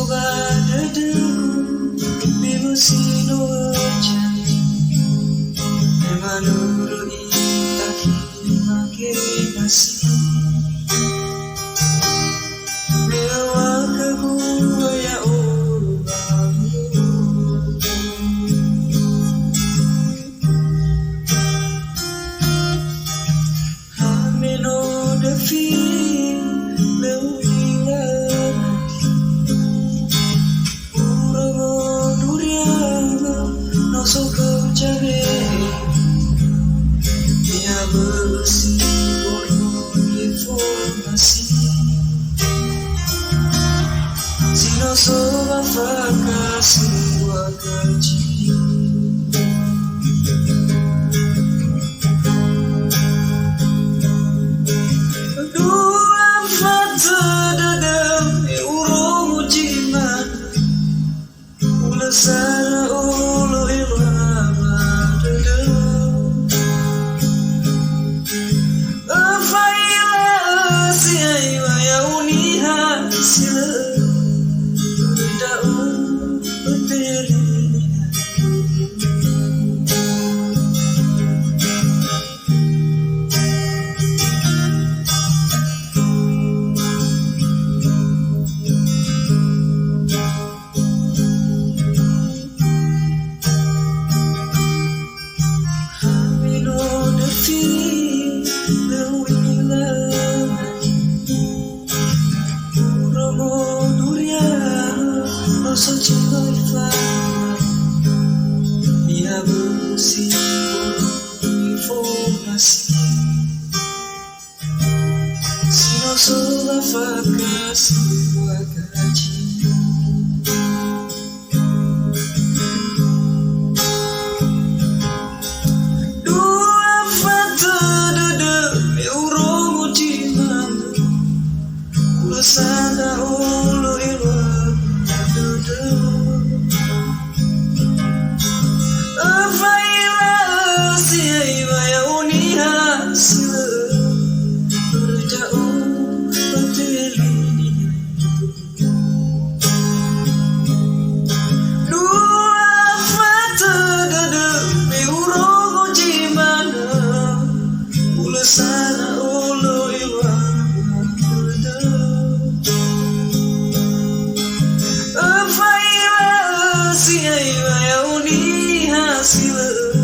Sogadadu Bimusino Jani Emanuru Itaki Make Nasi Mewaka Huwa ya Ubamu Hamino Defi Bersih bodoh informasi Sino soba fakar sebuah gaji Dua mata dadam Euro mujiman Ula sara ulu ilhama dadam Dia bersih informasi Sino soba fakar sebuah gaji Dua mata dadam euro mujiman Ula sana ulu ilham dadam Sana ulo iwan Afaila siya iwa ya uni hasila